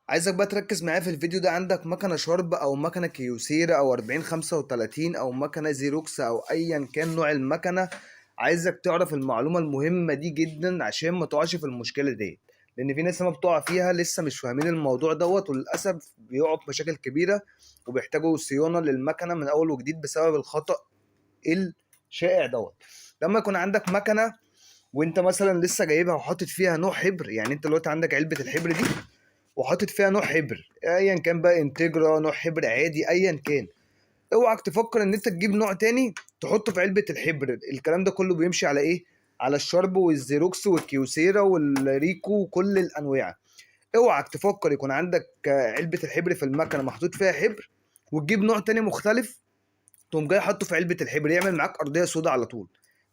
عايزك بقى تركز معايا في الفيديو ده. عندك مكنة شارب او مكنة كيوسيرا او 4035 او مكنة زيروكس او ايا كان نوع المكنة. عايزك تعرف المعلومة المهمة دي جدا عشان ما تقعش في المشكلة دي، لان في ناس لما بتقع فيها لسه مش فاهمين الموضوع دوت، وللاسف بيقعوا في مشاكل كبيرة وبيحتاجوا صيانة للمكنة من اول وجديد بسبب الخطأ الشائع دوت. لما يكون عندك مكنة وانت مثلا لسه جايبها وحاطط فيها نوع حبر، يعني انت دلوقتي عندك علبة الحبر دي وحاطط فيها نوع حبر ايا كان بقى، انتجرا، نوع حبر عادي، ايا كان. اوعك تفكر ان انت تجيب نوع تاني تحطه في علبة الحبر. الكلام ده كله بيمشي على ايه؟ على الشارب والزيروكس والكيوسيرا والريكو وكل الانواع. اوعك تفكر يكون عندك علبة الحبر في المكنة محطوط فيها حبر وتجيب نوع تاني مختلف تقوم جاي حاطه في علبة الحبر، يعمل معاك ارضية سودا على طول.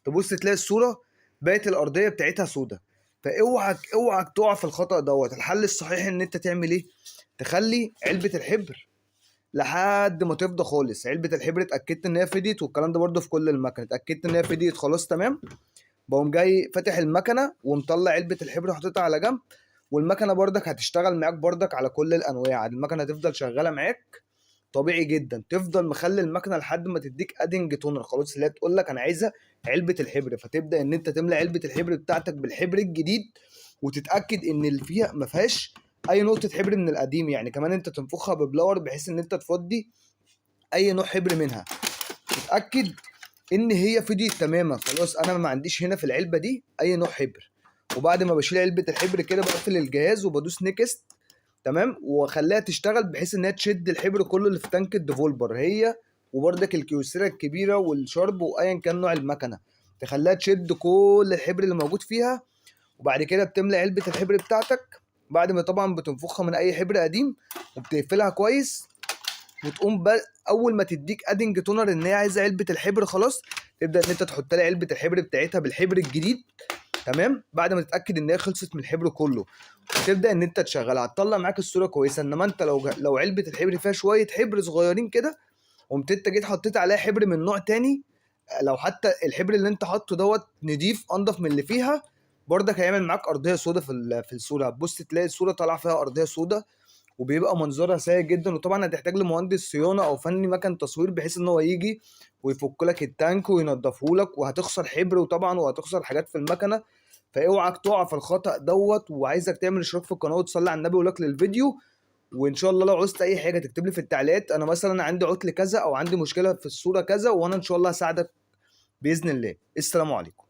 تبص تلاقي الصورة بقت الارضية بتاعتها سودا. فاوعك تقع في الخطأ دوت. الحل الصحيح ان انت تعمل ايه؟ تخلي علبة الحبر لحد ما تفضى خالص. علبة الحبر اتأكدت ان هي فضيت، والكلام ده برضه في كل المكن، اتأكدت ان هي فضيت خلاص تمام، بقوم جاي فاتح المكنة ومطلع علبة الحبر وحاططها على جنب. والمكنة برضك هتشتغل معاك برضك على كل الانواع. المكنة هتفضل شغالة معاك طبيعي جدا، تفضل مخلي المكنه لحد ما تديك ادنج تونر خلاص، اللي هي تقول لك انا عايزه علبه الحبر، فتبدا ان انت تملى علبه الحبر بتاعتك بالحبر الجديد، وتتاكد ان اللي فيها ما فيهاش اي نقطه حبر من القديم. يعني كمان انت تنفخها ببلاور بحيث ان انت تفضي اي نوع حبر منها. تتاكد ان هي فضيت تماما خلاص، انا ما عنديش هنا في العلبه دي اي نوع حبر. وبعد ما بشيل علبه الحبر كده بقفل الجهاز وبدوس نيكست تمام، واخليها تشتغل بحيث انها تشد الحبر كله اللي في تانك الديفولبر، هي وبرضك الكيوسيرا الكبيره والشارب وايا كان نوع المكنه، تخليها تشد كل الحبر اللي موجود فيها. وبعد كده بتملى علبه الحبر بتاعتك بعد ما طبعا بتنفخها من اي حبر قديم، وبتقفلها كويس. وتقوم اول ما تديك ادنج تونر ان هي عايزه علبه الحبر خلاص، تبدا ان انت تحط لها علبه الحبر بتاعتها بالحبر الجديد تمام، بعد ما تتاكد ان هي خلصت من الحبر كله. وتبدا ان انت تشغلها، هتطلع معاك الصوره كويسه. انما انت لو علبه الحبر فيها شويه حبر صغيرين كده، قمت انت جيت حطيت عليها حبر من نوع تاني، لو حتى الحبر اللي انت حاطه دوت نضيف انضف من اللي فيها، برضك هيعمل معاك ارضيه سودا في الصوره. هتبص تلاقي الصوره طالعه فيها ارضيه سودا وبيبقى منظرها سيء جدا. وطبعا هتحتاج لمهندس صيانه او فني مكن تصوير بحيث ان هو يجي ويفك لك التانك وينضفه لك، وهتخسر حبر وطبعا وهتخسر حاجات في المكنه. فاوعك تقع في الخطأ دوت. وعايزك تعمل اشتراك في القناه وتصلي على النبي ولايك للفيديو. وان شاء الله لو عوزت اي حاجه تكتب لي في التعليقات، انا مثلا عندي عطل كذا او عندي مشكله في الصوره كذا، وانا ان شاء الله هساعدك باذن الله. السلام عليكم.